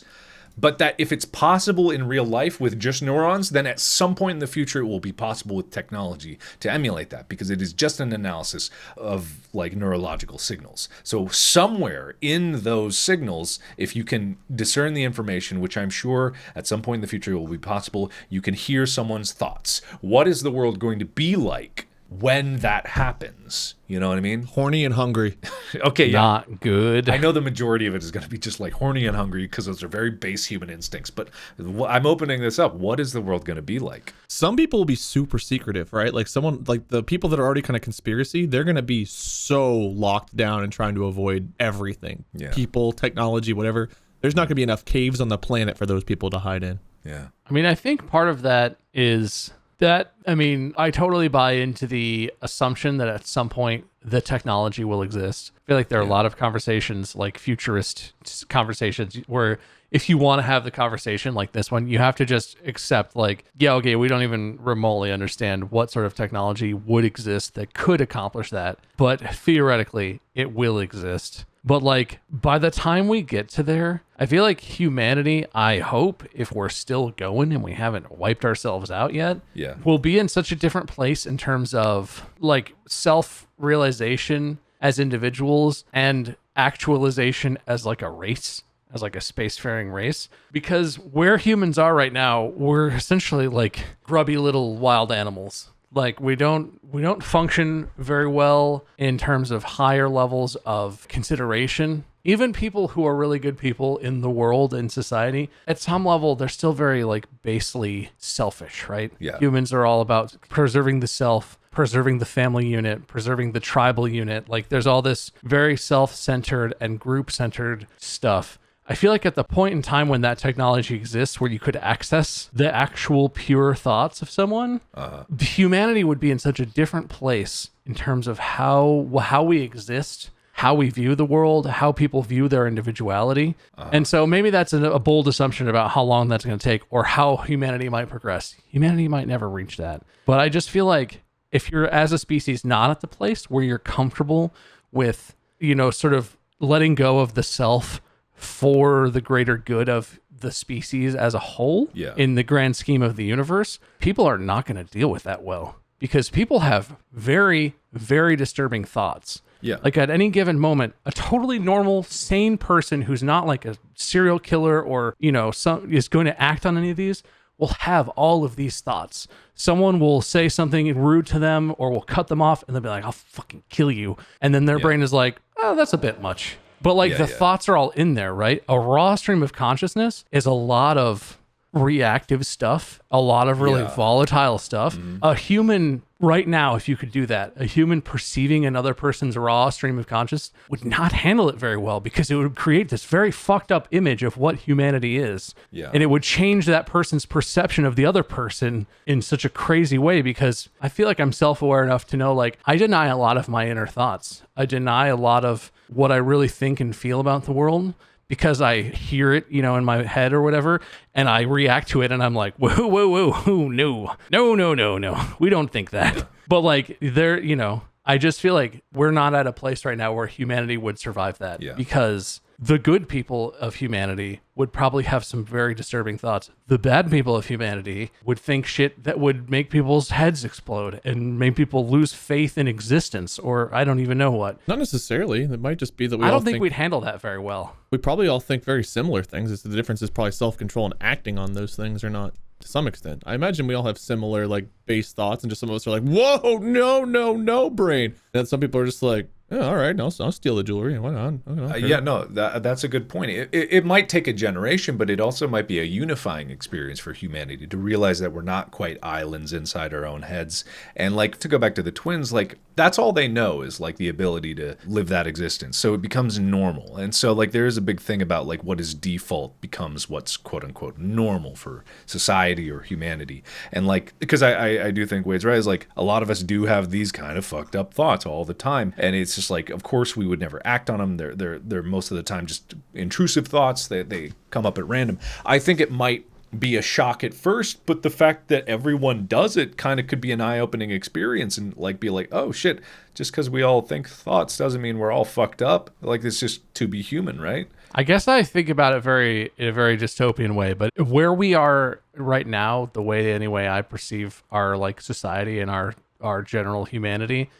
but that if it's possible in real life with just neurons, then at some point in the future it will be possible with technology to emulate that, because it is just an analysis of like neurological signals. So somewhere in those signals, if you can discern the information, which I'm sure at some point in the future it will be possible, you can hear someone's thoughts. What is the world going to be like when that happens? You know what I mean? Horny and hungry. Okay, yeah. Not good. I know the majority of it is going to be just like horny and hungry, because those are very base human instincts. But I'm opening this up. What is the world going to be like? Some people will be super secretive, right? Like someone, like the people that are already kind of conspiracy, they're going to be so locked down and trying to avoid everything. Yeah. People, technology, whatever. There's not going to be enough caves on the planet for those people to hide in. Yeah. I mean, I think part of that is that, I mean, I totally buy into the assumption that at some point the technology will exist. I feel like there are a lot of conversations, like futurist conversations, where if you want to have the conversation like this one, you have to just accept like, yeah, okay, we don't even remotely understand what sort of technology would exist that could accomplish that. But theoretically, it will exist. But like, by the time we get to there, I feel like humanity, I hope, if we're still going and we haven't wiped ourselves out yet, will be in such a different place in terms of like self-realization as individuals and actualization as like a race, as like a spacefaring race. Because where humans are right now, we're essentially like grubby little wild animals. Like we don't function very well in terms of higher levels of consideration. Even people who are really good people in the world and society, at some level, they're still very like basely selfish, right? Yeah. Humans are all about preserving the self, preserving the family unit, preserving the tribal unit. Like there's all this very self-centered and group-centered stuff. I feel like at the point in time when that technology exists where you could access the actual pure thoughts of someone, humanity would be in such a different place in terms of how we exist, how we view the world, how people view their individuality. And so maybe that's a bold assumption about how long that's going to take or how humanity might progress. Humanity might never reach that. But I just feel like if you're as a species not at the place where you're comfortable with, sort of letting go of the self for the greater good of the species as a whole, in the grand scheme of the universe, people are not going to deal with that well, because people have very, very disturbing thoughts. Like at any given moment, a totally normal, sane person who's not like a serial killer or, is going to act on any of these will have all of these thoughts. Someone will say something rude to them or will cut them off and they'll be like, I'll fucking kill you. And then their brain is like, oh, that's a bit much. But like the thoughts are all in there, right? A raw stream of consciousness is a lot of reactive stuff, a lot of really volatile stuff. A human right now, if you could do that, a human perceiving another person's raw stream of consciousness would not handle it very well, because it would create this very fucked up image of what humanity is. And it would change that person's perception of the other person in such a crazy way, because I feel like I'm self-aware enough to know, like, I deny a lot of my inner thoughts. I deny a lot of what I really think and feel about the world, because I hear it, in my head or whatever, and I react to it, and I'm like, whoa, no, we don't think that. But like, I just feel like we're not at a place right now where humanity would survive that, because the good people of humanity would probably have some very disturbing thoughts. The bad people of humanity would think shit that would make people's heads explode and make people lose faith in existence, or I don't even know what. Not necessarily. It might just be that I don't think we'd handle that very well. We probably all think very similar things. The difference is probably self-control and acting on those things or not. To some extent, I imagine we all have similar like base thoughts, and just some of us are like, whoa, no brain. And some people are just like, yeah, all right, I'll steal the jewelry. Why not? That's a good point. It might take a generation, but it also might be a unifying experience for humanity to realize that we're not quite islands inside our own heads. And like, to go back to the twins, like, that's all they know is like the ability to live that existence. So it becomes normal. And so like, there is a big thing about like what is default becomes what's quote unquote normal for society or humanity. And like, because I do think Wade's right, is like, a lot of us do have these kind of fucked up thoughts all the time. And it's just like, of course we would never act on them. They're most of the time just intrusive thoughts that they come up at random. I think it might be a shock at first, but the fact that everyone does it kind of could be an eye-opening experience, and like be like, oh shit, just because we all think thoughts doesn't mean we're all fucked up. Like, it's just to be human, right? I guess I think about it in a very dystopian way, but where we are right now, the way anyway I perceive our like society and our general humanity,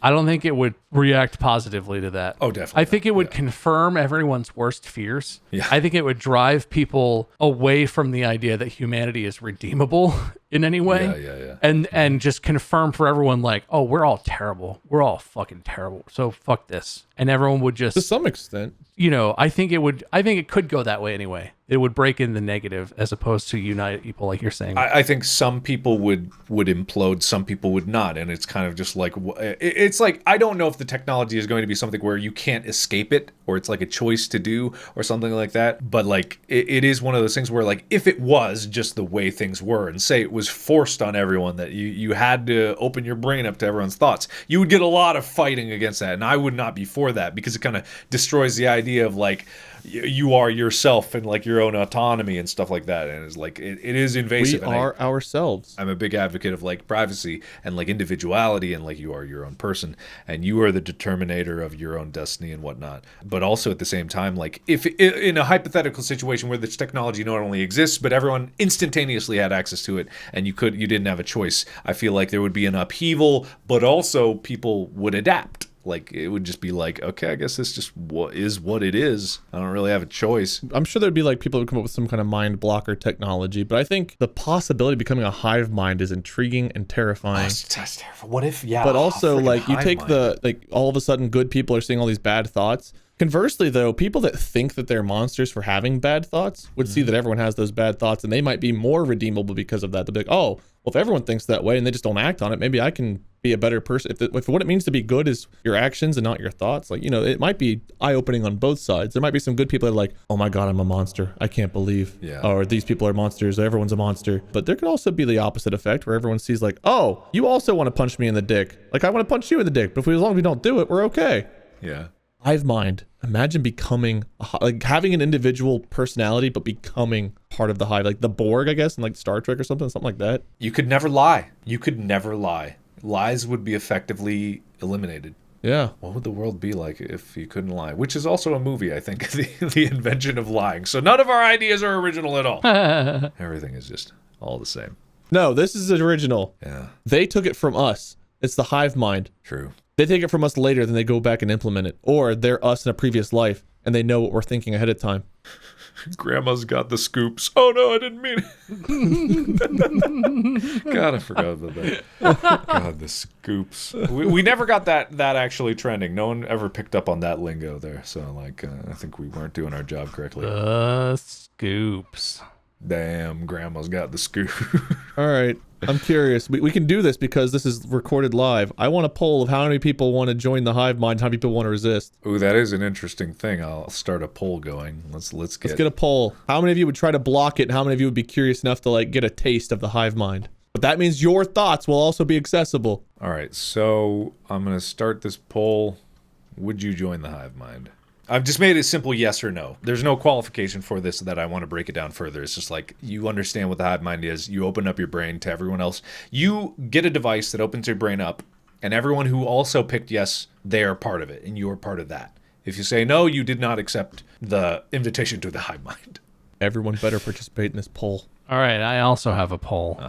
I don't think it would react positively to that. Oh, definitely. I think it would confirm everyone's worst fears. Yeah. I think it would drive people away from the idea that humanity is redeemable in any way. And just confirm for everyone, like, oh, we're all terrible. We're all fucking terrible. So fuck this. And everyone would just, to some extent, I think it could go that way anyway. It would break in the negative as opposed to unite people, like you're saying. I think some people would implode, some people would not. And it's kind of just like, it's like, I don't know if the technology is going to be something where you can't escape it, or it's like a choice to do or something like that. But like, it is one of those things where like, if it was just the way things were, and say it was forced on everyone that you had to open your brain up to everyone's thoughts, you would get a lot of fighting against that. And I would not be for that, because it kind of destroys the idea of like, you are yourself and like your own autonomy and stuff like that. And it's like, it is invasive. We are ourselves. I'm a big advocate of like privacy and like individuality, and like you are your own person and you are the determinator of your own destiny and whatnot. But also at the same time, like, if in a hypothetical situation where this technology not only exists, but everyone instantaneously had access to it and you didn't have a choice, I feel like there would be an upheaval, but also people would adapt. Like, it would just be like, okay, I guess this just is what it is. I don't really have a choice. I'm sure there'd be like people who come up with some kind of mind blocker technology, but I think the possibility of becoming a hive mind is intriguing and terrifying. That's terrifying. What if, But also, like, you take all of a sudden good people are seeing all these bad thoughts. Conversely, though, people that think that they're monsters for having bad thoughts would see that everyone has those bad thoughts, and they might be more redeemable because of that. They'll be like, oh, well, if everyone thinks that way and they just don't act on it, maybe I can be a better person. If what it means to be good is your actions and not your thoughts, like, it might be eye-opening on both sides. There might be some good people that are like, oh my God, I'm a monster. I can't believe. Yeah. Or these people are monsters. Everyone's a monster. But there could also be the opposite effect where everyone sees like, oh, you also want to punch me in the dick. Like, I want to punch you in the dick, but as long as we don't do it, we're okay. Yeah. Hive mind. Imagine becoming like having an individual personality, but becoming part of the hive, like the Borg, I guess, in like Star Trek or something like that. You could never lie. You could never lie. Lies would be effectively eliminated. Yeah. What would the world be like if you couldn't lie? Which is also a movie, I think, the invention of lying. So none of our ideas are original at all. Everything is just all the same. No, this is original. Yeah. They took it from us. It's the hive mind. True. They take it from us later, then they go back and implement it. Or they're us in a previous life, and they know what we're thinking ahead of time. Grandma's got the scoops. Oh, no, I didn't mean it. God, I forgot about that. God, the scoops. We never got that actually trending. No one ever picked up on that lingo there. So, I think we weren't doing our job correctly. Scoops. Damn, Grandma's got the scoop. All right. I'm curious. We can do this because this is recorded live. I want a poll of how many people want to join the hive mind, how many people want to resist. Ooh, that is an interesting thing. I'll start a poll going. Let's get a poll. How many of you would try to block it, and how many of you would be curious enough to get a taste of the hive mind? But that means your thoughts will also be accessible. All right, so I'm going to start this poll. Would you join the hive mind? I've just made it simple yes or no. There's no qualification for this that I want to break it down further. It's just like you understand what the hive mind is. You open up your brain to everyone else. You get a device that opens your brain up, and everyone who also picked yes, they are part of it, and you're part of that. If you say no, you did not accept the invitation to the hive mind. Everyone better participate in this poll. All right, I also have a poll.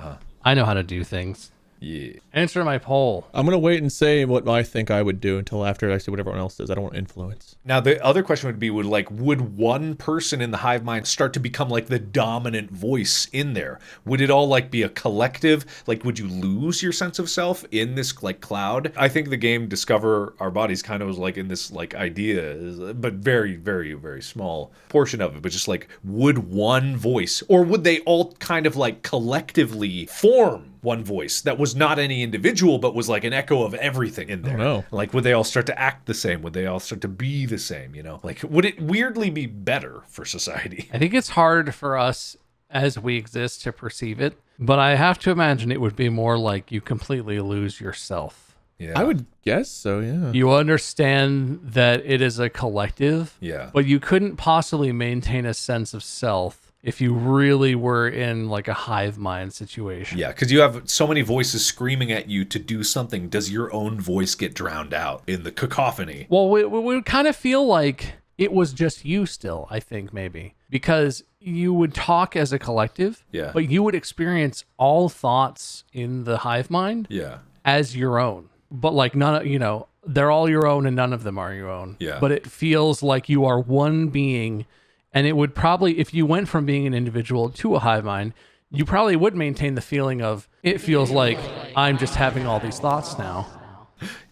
I know how to do things. Yeah. Answer my poll. I'm going to wait and say what I think I would do until after I see what everyone else does. I don't want influence. Now, the other question would be, would one person in the hive mind start to become the dominant voice in there? Would it all be a collective? Would you lose your sense of self in this cloud? I think the game Discover Our Bodies kind of was in this idea, but very, very, very small portion of it. But just would one voice, or would they all kind of collectively form one voice that was not any individual, but was an echo of everything in there? Oh, no. Would they all start to act the same? Would they all start to be the same? Would it weirdly be better for society? I think it's hard for us as we exist to perceive it, but I have to imagine it would be more you completely lose yourself. Yeah, I would guess so, yeah. You understand that it is a collective, yeah, but you couldn't possibly maintain a sense of self if you really were in a hive mind situation. Yeah, because you have so many voices screaming at you to do something. Does your own voice get drowned out in the cacophony? Well, we would kind of feel like it was just you still, I think, maybe. Because you would talk as a collective, yeah, but you would experience all thoughts in the hive mind, yeah, as your own. But none, they're all your own and none of them are your own. Yeah. But it feels like you are one being. And it would probably, if you went from being an individual to a hive mind, you probably would maintain the feeling of, it feels like I'm just having all these thoughts now.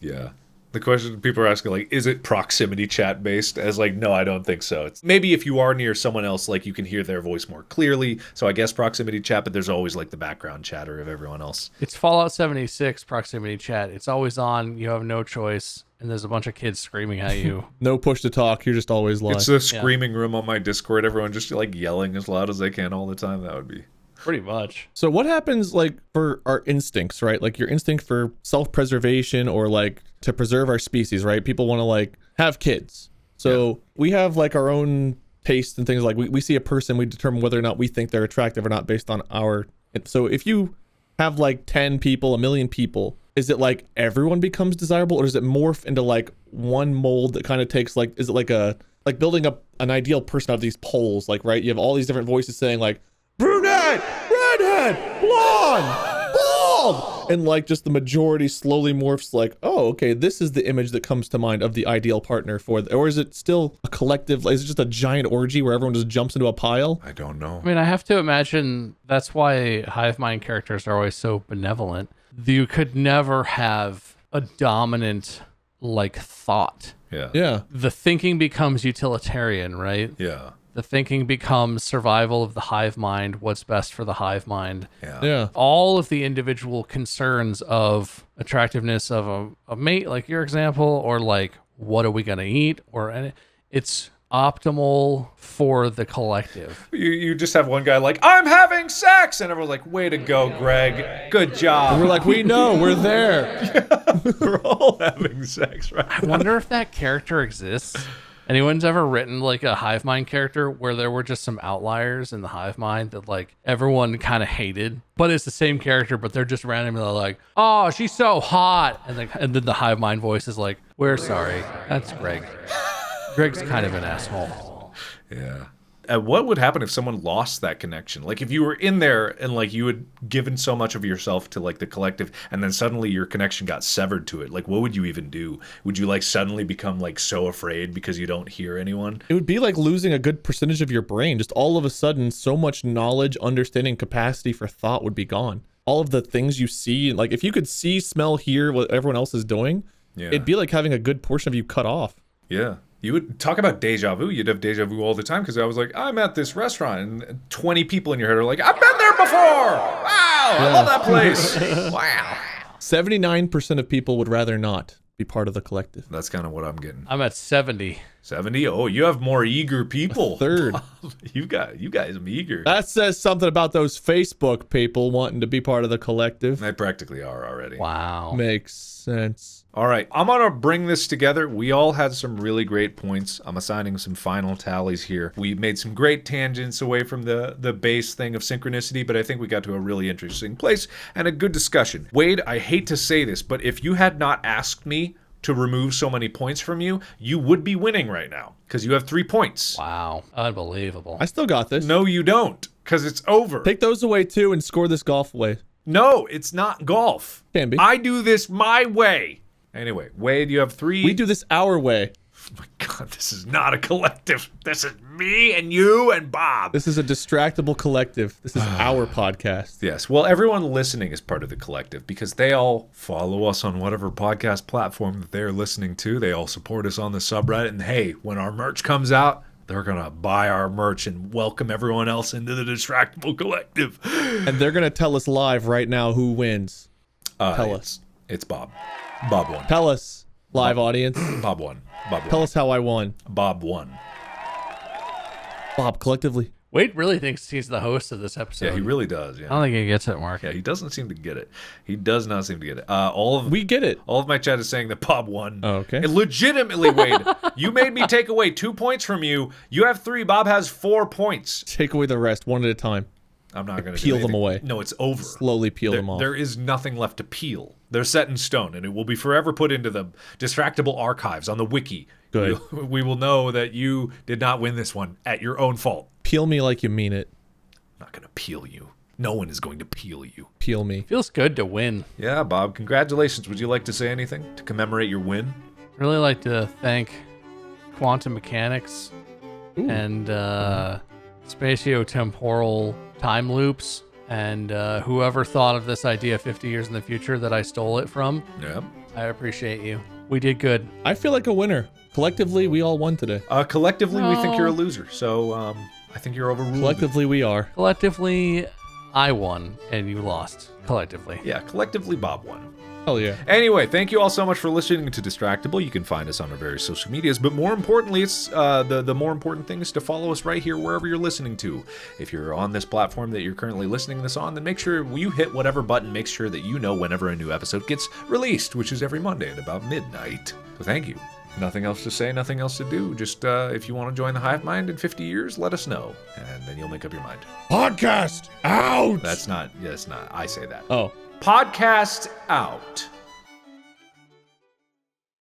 Yeah. The question people are asking, is it proximity chat based? As no, I don't think so. It's maybe if you are near someone else, you can hear their voice more clearly. So I guess proximity chat, but there's always the background chatter of everyone else. It's Fallout 76 proximity chat. It's always on. You have no choice. And there's a bunch of kids screaming at you. No push to talk. You're just always live. It's the screaming room on my Discord. Everyone just yelling as loud as they can all the time. That would be pretty much. So what happens for our instincts, right? Your instinct for self-preservation or to preserve our species, right? People want to have kids. So we have our own tastes and things. We see a person, we determine whether or not we think they're attractive or not based on our. So if you have 10 people, 1 million people, is it everyone becomes desirable, or does it morph into one mold that kind of takes is it a building up an ideal person out of these poles, right? You have all these different voices saying brunette, redhead, blonde, bald, and just the majority slowly morphs oh, okay, this is the image that comes to mind of the ideal partner or is it still a collective? Is it just a giant orgy where everyone just jumps into a pile? I don't know. I mean, I have to imagine that's why hive mind characters are always so benevolent. You could never have a dominant thought. Yeah. Yeah. The thinking becomes utilitarian, right? Yeah. The thinking becomes survival of the hive mind, what's best for the hive mind. Yeah. All of the individual concerns of attractiveness of a mate, like your example, or like, what are we going to eat? It's optimal for the collective. You just have one guy like, I'm having sex, and everyone's like, way to go, Greg, good job. And we're like, we know, we're there. We're all having sex, right? I wonder if that character exists. Anyone's ever written like a hive mind character where there were just some outliers in the hive mind that like everyone kind of hated, but it's the same character, but they're just randomly like, oh, she's so hot, and then the hive mind voice is like, we're sorry, that's Greg. Greg's kind of an asshole. Yeah. What would happen if someone lost that connection? Like if you were in there and like you had given so much of yourself to like the collective and then suddenly your connection got severed to it. Like what would you even do? Would you like suddenly become like so afraid because you don't hear anyone? It would be like losing a good percentage of your brain. Just all of a sudden, so much knowledge, understanding, capacity for thought would be gone. All of the things you see, like if you could see, smell, hear what everyone else is doing, it'd be like having a good portion of you cut off. Yeah. You would talk about deja vu. You'd have deja vu all the time because I was like, I'm at this restaurant and 20 people in your head are like, I've been there before. Wow, I love that place. Wow. 79% of people would rather not be part of the collective. That's kind of what I'm getting. I'm at 70. 70? Oh, you have more eager people. A third. You guys are eager. That says something about those Facebook people wanting to be part of the collective. They practically are already. Wow. Makes sense. All right, I'm going to bring this together. We all had some really great points. I'm assigning some final tallies here. We made some great tangents away from the base thing of synchronicity, but I think we got to a really interesting place and a good discussion. Wade, I hate to say this, but if you had not asked me to remove so many points from you, you would be winning right now because you have 3 points. Wow. Unbelievable. I still got this. No, you don't, because it's over. Take those away too and score this golf away. No, it's not golf. Can be. I do this my way. Anyway, Wade, you have 3. We do this our way. Oh my God, this is not a collective. This is me and you and Bob. This is a distractible collective. This is our podcast. Yes. Well, everyone listening is part of the collective because they all follow us on whatever podcast platform that they're listening to. They all support us on the subreddit. And hey, when our merch comes out, they're going to buy our merch and welcome everyone else into the Distractible collective. And they're going to tell us live right now who wins. Tell us. It's Bob. Bob won. Tell us, live audience. Bob won. Bob won. Tell us how I won. Bob won. Bob, collectively. Wade really thinks he's the host of this episode. Yeah, he really does. Yeah. I don't think he gets it, Mark. Yeah, he doesn't seem to get it. He does not seem to get it. We get it. All of my chat is saying that Bob won. Oh, okay. And legitimately, Wade, you made me take away 2 points from you. You have 3. Bob has 4 points. Take away the rest one at a time. I'm not going to peel them away. No, it's over. Slowly peel them off. There is nothing left to peel. They're set in stone, and it will be forever put into the Distractible archives on the wiki. Good. We will know that you did not win this one at your own fault. Peel me like you mean it. I'm not going to peel you. No one is going to peel you. Peel me. Feels good to win. Yeah, Bob, congratulations. Would you like to say anything to commemorate your win? Really like to thank quantum mechanics and spatiotemporal time loops and whoever thought of this idea 50 years in the future that I stole it from. Yeah. I appreciate you. We did good. I feel like a winner. Collectively, we all won today. Collectively, we think you're a loser. So I think you're overruled. Collectively, we are. Collectively, I won and you lost. Collectively. Yeah, collectively, Bob won. Hell yeah. Anyway, thank you all so much for listening to Distractible. You can find us on our various social medias, but more importantly, it's the more important thing is to follow us right here wherever you're listening to. If you're on this platform that you're currently listening to this on, then make sure you hit whatever button makes sure that you know whenever a new episode gets released, which is every Monday at about midnight. So thank you. Nothing else to say, nothing else to do. Just if you want to join the Hive Mind in 50 years, let us know, and then you'll make up your mind. Podcast out. That's not. I say that. Oh. Podcast out.